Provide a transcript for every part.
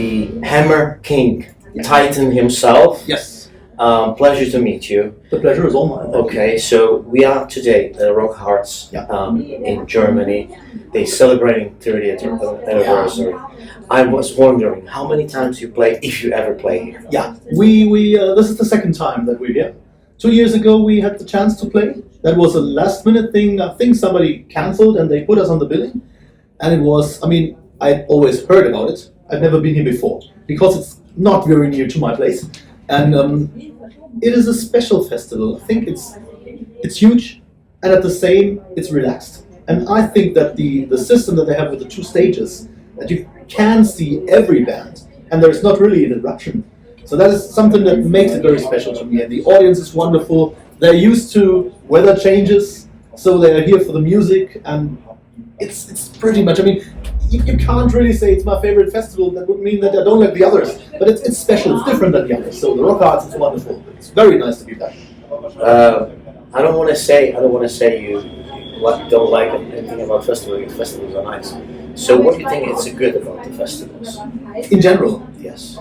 the Hammer King, Titan himself. Yes. Pleasure to meet you. The pleasure is all mine. Okay, so we are today at Rock Hearts in Germany. They're celebrating 30th anniversary. I was wondering how many times you play, if you ever play here. Yeah, we this is the second time that we're here. 2 years ago we had the chance to play. That was a last minute thing. I think somebody cancelled and they put us on the billing. And it was, I'd always heard about it. I'd never been here before because it's not very near to my place. And it is a special festival. I think it's huge and at the same, it's relaxed. And I think that the system that they have with the 2 stages, that you can see every band and there's not really an interruption. So that is something that makes it very special to me. And the audience is wonderful. They're used to weather changes, so they're here for the music. And it's pretty much, you can't really say it's my favorite festival. That would mean that I don't like the others. But it's special, it's different than the others. So the Rock Arts is wonderful. It's very nice to be back. I don't want to say you don't like anything about festivals. Festivals are nice. So what do you think is good about the festivals? In general? Yes.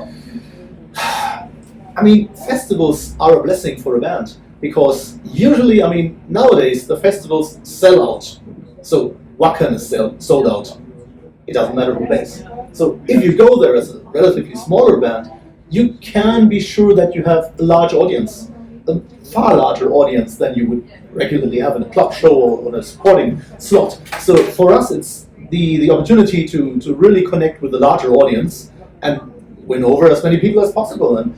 Festivals are a blessing for a band because usually, nowadays the festivals sell out. So Wacken is sold out. It doesn't matter who plays. So if you go there as a relatively smaller band, you can be sure that you have a large audience, a far larger audience than you would regularly have in a club show or on a sporting slot. So for us, it's the opportunity to really connect with the larger audience and win over as many people as possible. And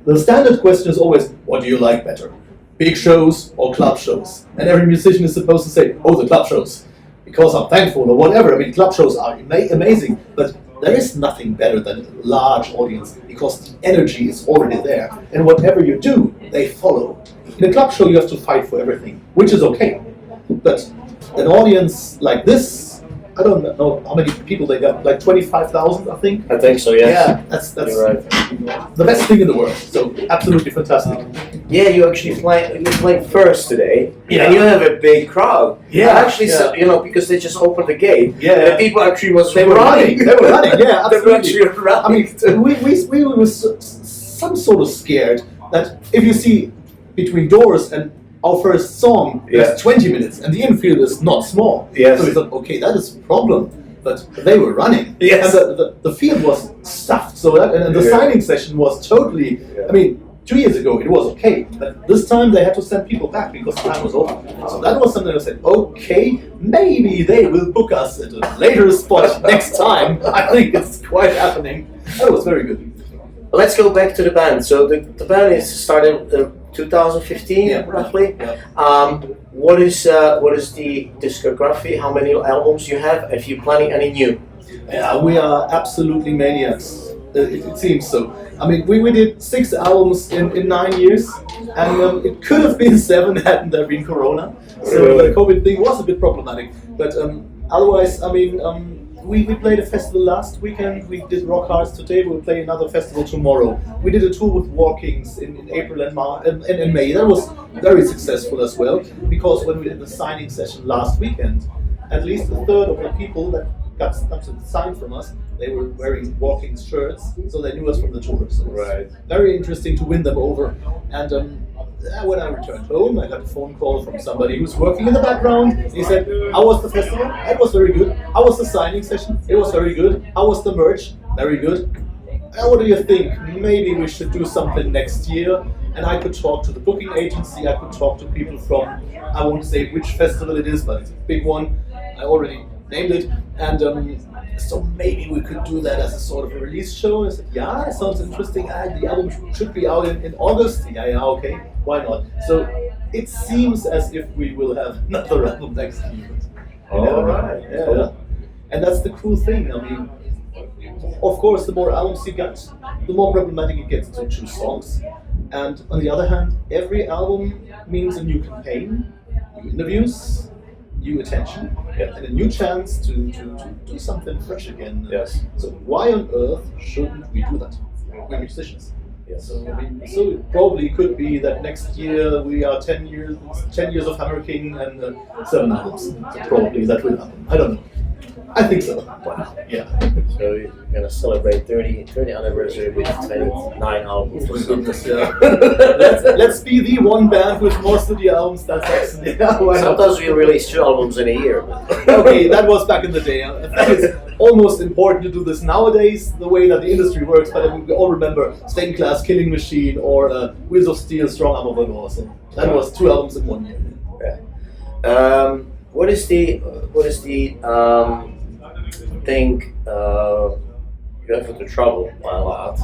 the standard question is always, what do you like better? Big shows or club shows? And every musician is supposed to say, oh, the club shows, because I'm thankful or whatever. Club shows are amazing, but there is nothing better than a large audience because the energy is already there. And whatever you do, they follow. In a club show, you have to fight for everything, which is okay. But an audience like this, I don't know how many people they got, like 25,000, I think. I think so, yes. Yeah, that's You're right. the best thing in the world. So absolutely fantastic. Yeah, you actually played first today, Yeah. and you have a big crowd. Yeah, Actually, yeah. So, because they just opened the gate. Yeah. And the people actually They were running. They were running. Yeah, They were absolutely. actually running. We were some sort of scared that if you see between doors and our first song, there's 20 minutes, and the infield is not small. Yes. So we thought, okay, that is a problem. But they were running. Yes. And the field was stuffed. So that, and the signing session was totally, 2 years ago it was okay. But this time they had to send people back because the time was over. So that was something I said, okay, maybe they will book us at a later spot next time. I think it's quite happening. That was very good. Let's go back to the band. So the band is started 2015, roughly. Yeah. What is the discography? How many albums you have? If you planning any new? Yeah, we are absolutely maniacs. It seems so. We did 6 albums in 9 years, and it could have been 7 hadn't there been Corona. So the COVID thing was a bit problematic. But otherwise, we played a festival last weekend. We did Rock Hearts today. We'll play another festival tomorrow. We did a tour with Walkings in April and May. That was very successful as well, because when we did the signing session last weekend, at least a third of the people that got signed from us, they were wearing Walkings shirts, so they knew us from the tour. So Right. Very interesting to win them over. And when I returned home, I got a phone call from somebody who's working in the background. He said, how was the festival? It was very good. How was the signing session? It was very good. How was the merch? Very good. What do you think? Maybe we should do something next year. And I could talk to the booking agency. I could talk to people from, I won't say which festival it is, but it's a big one. I already named it. And so maybe we could do that as a sort of a release show. I said, yeah, it sounds interesting. The album should be out in August. Yeah, okay, why not? So it seems as if we will have another album next year. All right. Yeah. And that's the cool thing. Of course, the more albums you get, the more problematic it gets to choose songs. And on the other hand, every album means a new campaign, new interviews, new attention, and a new chance to do something fresh again. Yes. So why on earth shouldn't we do that? We're musicians. Yes. So so it probably could be that next year we are 10 years of Hammer King and 7 albums. So probably that will happen. I don't know. I think so. Wow. Yeah. So you're gonna celebrate 30 anniversary with 29 albums. Oh, goodness, yeah. let's be the one band with more studio albums than Saxon. Yeah, why not? Sometimes we release 2 albums in a year. Okay, that was back in the day. I think it's almost important to do this nowadays, the way that the industry works. But I mean, we all remember Stained Glass, Killing Machine, or Wheels of Steel, Strong Arm of the North. So that was 2 albums in 1 year. Yeah. What is the thing you have to travel a lot?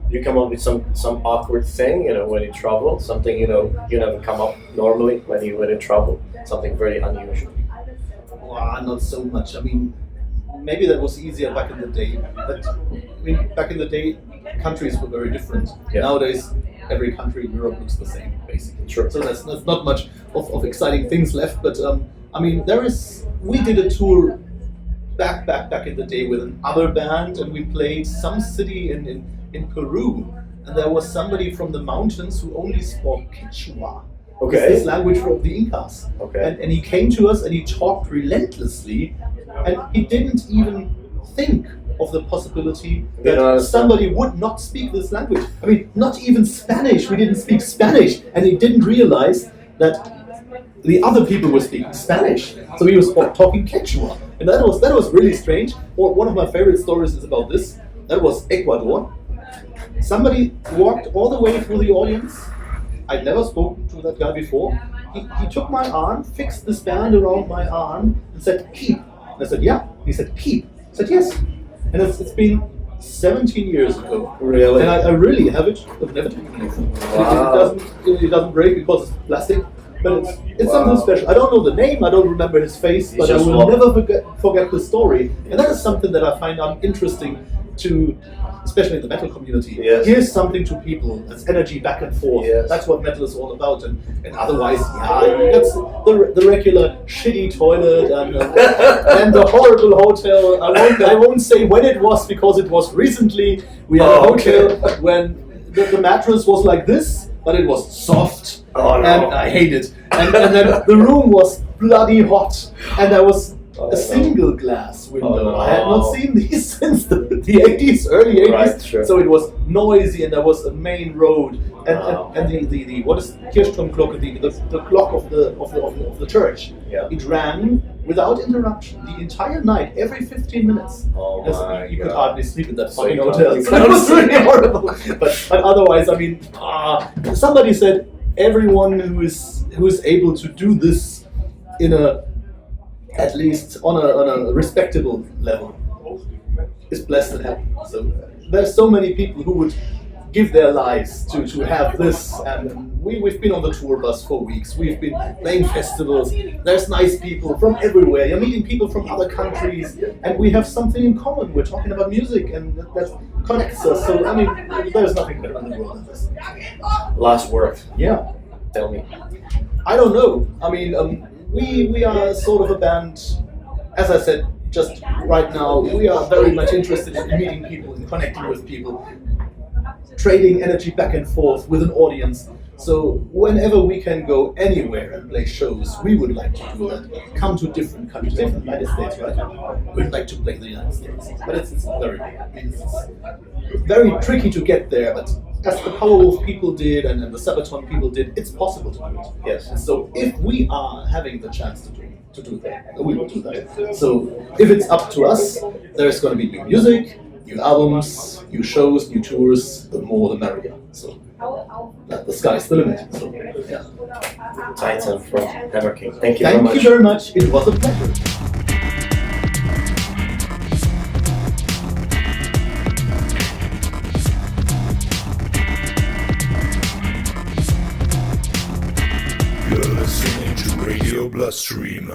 You come up with some awkward thing, when you travel, something you never come up normally when you travel, something very unusual. Not so much. I mean, maybe that was easier back in the day. But I mean, back in the day, countries were very different. Yeah. Nowadays, every country in Europe looks the same, basically. Sure. So there's not much of exciting things left. But I mean, we did a tour back in the day with another band, and we played some city in Peru, and there was somebody from the mountains who only spoke Quechua. Okay. This language of the Incas. Okay. And he came to us and he talked relentlessly, and he didn't even think of the possibility that somebody would not speak this language. I mean, not even Spanish. We didn't speak Spanish, and he didn't realize that the other people were speaking Spanish. So he was talking Quechua, and that was really strange. Or one of my favorite stories is about this. That was Ecuador. Somebody walked all the way through the audience. I'd never spoken to that guy before. He took my arm, fixed this band around my arm, and said, "Keep." And I said, "Yeah." He said, "Keep." I said, "Yes." And it's been 17 years ago. Really? And I really have it. I've never taken it. Wow. It doesn't break because it's plastic. But it's Wow. something special. I don't know the name, I don't remember his face, but I just will walked. never forget the story. And that is something that I find interesting to, especially in the metal community. Yes. Here's something to people. That's energy back and forth. Yes. That's what metal is all about. And otherwise, that's the regular shitty toilet and the horrible hotel. I won't say when it was because it was recently. We had a hotel when the mattress was like this, but it was soft. Oh, no. And I hate it. And then the room was bloody hot, and there was a single glass window. Oh, no. I had not seen these since the 80s, early 80s. Right, sure. So it was noisy, and there was a main road, and Wow. and the what is Kirchturmglocke, the clock of the church. Yeah. It rang without interruption the entire night, every 15 minutes. Oh Yes, my you could God. hardly sleep in that So fucking you hotel. can't- So it was really horrible. But otherwise, I mean, somebody said everyone who is able to do this in at least on a respectable level is blessed and happy. So there's so many people who would give their lives to have this, and we've been on the tour bus for weeks. We've been playing festivals. There's nice people from everywhere. You're meeting people from other countries, and we have something in common. We're talking about music, and that connects us. So I mean, there's nothing better in the world than this. Last word. Yeah. Tell me. I don't know. I mean, we are sort of a band, as I said just right now, we are very much interested in meeting people and connecting with people, trading energy back and forth with an audience. So whenever we can go anywhere and play shows, we would like to do that. Come to different countries, different United States, right? We'd like to play the United States, but it's very big. I mean, it's very tricky to get there, but as the Powerwolf people did and the Sabaton people did, it's possible to do it. Yes. And so if we are having the chance to do that, we will do that. So if it's up to us, there's going to be new music, new albums, new shows, new tours. The more the merrier. So the sky's the limit. So yeah. Titan from Hammer King. Thank you very Thank much. you very much. It was a pleasure. You're listening to Radio Bloodstream.